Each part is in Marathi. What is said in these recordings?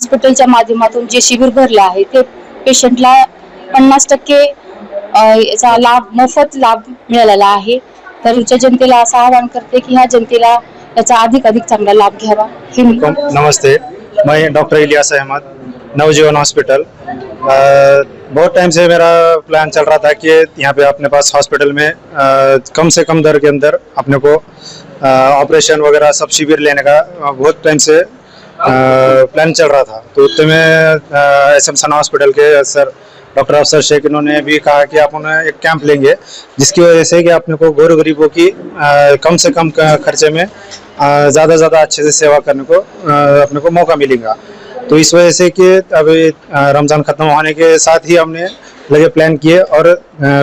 हॉस्पिटलच्या माध्यमातून जे शिबिर भरले आहे ते पेशंटला 50% याचा मोफत लाभ मिळालेला आहे। तर उच्च जनतेला असं आवाहन करते की ह्या जनतेला याचा अधिक चांगला लाभ घ्यावा। नमस्ते, मैं डॉक्टर इलियास अहमद, नवजीवन हॉस्पिटल। बहुत टाइम से मेरा प्लान चल रहा था कि यहाँ पे अपने पास हॉस्पिटल में कम से कम दर के अंदर अपने को ऑपरेशन वगैरह सब शिविर लेने का बहुत टाइम से प्लान चल रहा था। तो उतने में एसएम सना हॉस्पिटल के सर डॉक्टर अफसर शेख इन्होंने भी कहा कि आप उन्हें एक कैंप लेंगे जिसकी वजह से कि अपने को गरीबों की कम से कम खर्चे में ज़्यादा अच्छे से सेवा करने को अपने को मौका मिलेगा। तो इस वजह से कि अभी रमज़ान ख़त्म होने के साथ ही हमने लगे प्लान किए और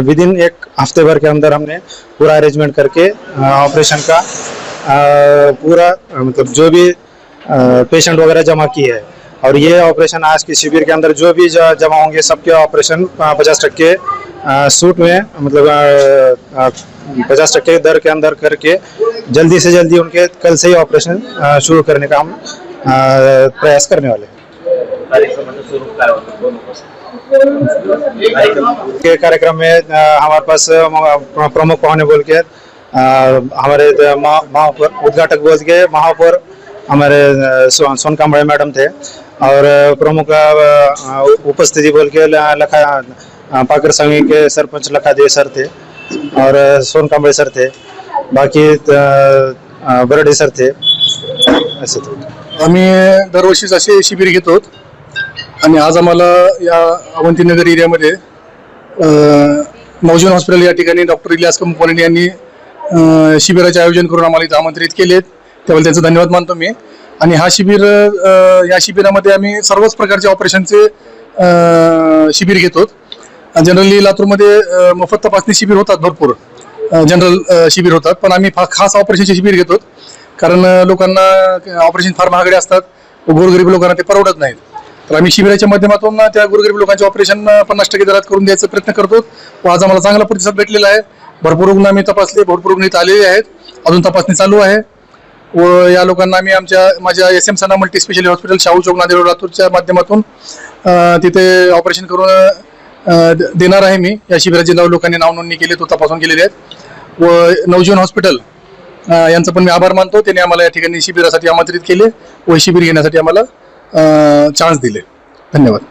विद इन एक हफ्ते भर के अंदर हमने पूरा अरेंजमेंट करके ऑपरेशन का पूरा मतलब जो भी पेशेंट वगैरह जमा किए है। और ये ऑपरेशन आज के शिविर के अंदर जो भी जमा होंगे सबके ऑपरेशन 50% सूट में मतलब 50% दर के अंदर करके जल्दी से जल्दी उनके कल से ही ऑपरेशन शुरू करने का हम प्रयास करने वाले हैं। के कार्यक्रम में हमारे पास प्रमुख पाहुणे बोल के हमारे उद्घाटक बोल के महापौर हमारे सोन कांबळे मैडम थे और प्रमुख उपस्थिति बोल के पाकर संघी के सरपंच लखादे सर थे और सोन कांबळे सर थे, बाकी बर्डे सर थे। असे आम्ही दरवर्षीच असे शिबिर घेतो आणि आज आम्हाला या अवंतीनगर एरियामध्ये नवजीवन हॉस्पिटल या ठिकाणी डॉक्टर इलियास कंपनी यांनी शिबिराचे आयोजन करून आम्हाला इथे आमंत्रित केले, त्यामुळे त्यांचा धन्यवाद मानतो मी। आणि हा शिबिर या शिबिरामध्ये आम्ही सर्वच प्रकारचे ऑपरेशनचे शिबिर घेतो। जनरली लातूरमध्ये मोफत तपासणी शिबिर होतात, भरपूर जनरल शिबिर होतात, पण आम्ही खास ऑपरेशनचे शिबिर घेतो कारण लोकांना ऑपरेशन फार महागडे असतात, गोरगरीब लोकांना ते परवडत नाहीत। तर आम्ही शिबिराच्या माध्यमातून त्या गोरगरीब लोकांचे ऑपरेशन 50% दरात करून द्यायचा प्रयत्न करतो व आज आम्हाला चांगला प्रतिसाद भेटलेला आहे। भरपूर रुग्ण आम्ही तपासले, भरपूर रुग्ण इथे आलेले आहेत, अजून तपासणी चालू आहे व या लोकांना आम्ही माझ्या एसएम सना मल्टी स्पेशालिटी हॉस्पिटल शाहू चौक नांदेड लातूरच्या माध्यमातून तिथे ऑपरेशन करून देणार आहे। मी या शिबिराचे लोकांनी नाव नोंदणी केली, तो तपासून गेलेले आहेत व नवजीवन हॉस्पिटल यांचं पण मी आभार मानतो, त्यांनी आम्हाला या ठिकाणी शिबिरासाठी आमंत्रित केले व शिबिर घेण्यासाठी आम्हाला चान्स दिले। धन्यवाद।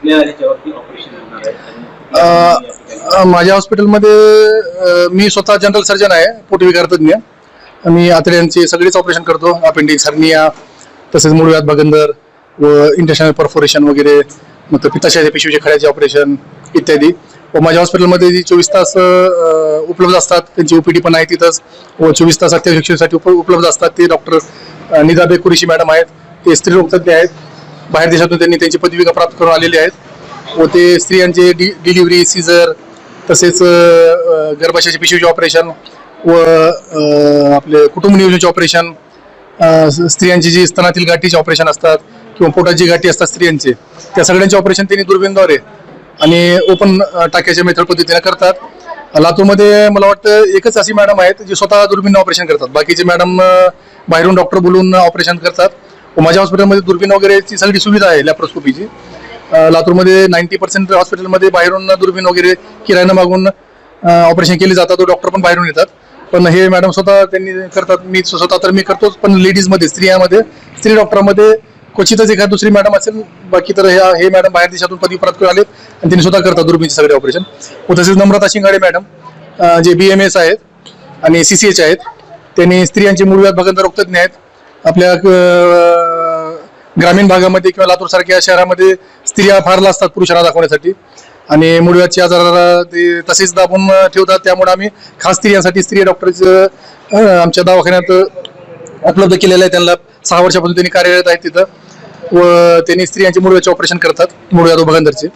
माझ्या हॉस्पिटलमध्ये मी स्वतः जनरल सर्जन आहे, पोटविकार तज्ञ। मी आतड्यांचे सगळेच ऑपरेशन करतो, अपेंडिक्स, हर्निया, तसेच मूळव्याध, भगंदर व इंटरनल परफोरेशन वगैरे, मग पित्ताशयाच्या पिशवीचे खड्याचे ऑपरेशन इत्यादी। व माझ्या हॉस्पिटलमध्ये जी 24 तास उपलब्ध असतात, त्यांची ओपीडी पण आहे तिथंच व 24 तास अत्यावश्यकसाठी उपलब्ध असतात। ते डॉक्टर निदाबे कुरेशी मॅडम आहेत, ते स्त्रीरोग तज्ञ आहेत, बाहेर देशातून त्यांनी त्यांची पदविका प्राप्त करून आलेले आहेत व ते स्त्रियांचे डिलिव्हरी, सीझर, तसेच गर्भाशयाचे पिशवीचे ऑपरेशन व आपले कुटुंब नियोजनाचे ऑपरेशन, स्त्रियांची जी स्तनातील गाठीचे ऑपरेशन असतात किंवा पोटाची गाठी असतात स्त्रियांचे, त्या सगळ्यांचे ऑपरेशन त्यांनी दुर्बीणद्वारे आणि ओपन टाक्याच्या मेथड पद्धतीने करतात। लातूरमध्ये मला वाटतं एकच अशी मॅडम आहेत जी स्वतः दुर्बीण ऑपरेशन करतात, बाकीचे मॅडम बाहेरून डॉक्टर बोलून ऑपरेशन करतात व माझ्या हॉस्पिटलमध्ये दुर्बीण वगैरेची सगळी सुविधा आहे लॅप्रोस्कोपीची। लातूरमध्ये 90% हॉस्पिटलमध्ये बाहेरून दुर्बीण वगैरे किरायानं मागून ऑपरेशन केले जातात व डॉक्टर पण बाहेरून येतात, पण हे मॅडम स्वतः त्यांनी करतात। मी स्वतः तर मी करतोच, पण लेडीजमध्ये, स्त्रियांमध्ये, स्त्री डॉक्टरमध्ये क्वचितच एखाद दुसरी मॅडम असेल, बाकी तर हे मॅडम बाहेर देशातून पदवी प्राप्त करून आलेत आणि त्यांनी स्वतः करतात दुर्बीणचे सगळे ऑपरेशन। व तसेच नम्रता शिंगाडे मॅडम जे BMS आहेत आणि CCH आहेत, त्यांनी स्त्रियांचे मूळव्याध, भगंदर रोगतज्ञ आहेत। आपल्या ग्रामीण भागामध्ये किंवा लातूर सारख्या शहरामध्ये स्त्रिया फार लाजतात पुरुषांना दाखवण्यासाठी आणि मूळव्याधच्या आजाराला ते तसेच दाबून ठेवतात, त्यामुळे आम्ही खास स्त्रियांसाठी स्त्री डॉक्टरचं आमच्या दवाखान्यात उपलब्ध केलेलं आहे। त्यांना 6 वर्षापासून त्यांनी कार्यरत आहेत तिथं व त्यांनी स्त्रियांचे मूळव्याधचे ऑपरेशन करतात, मूळव्याध व भगंदरचे।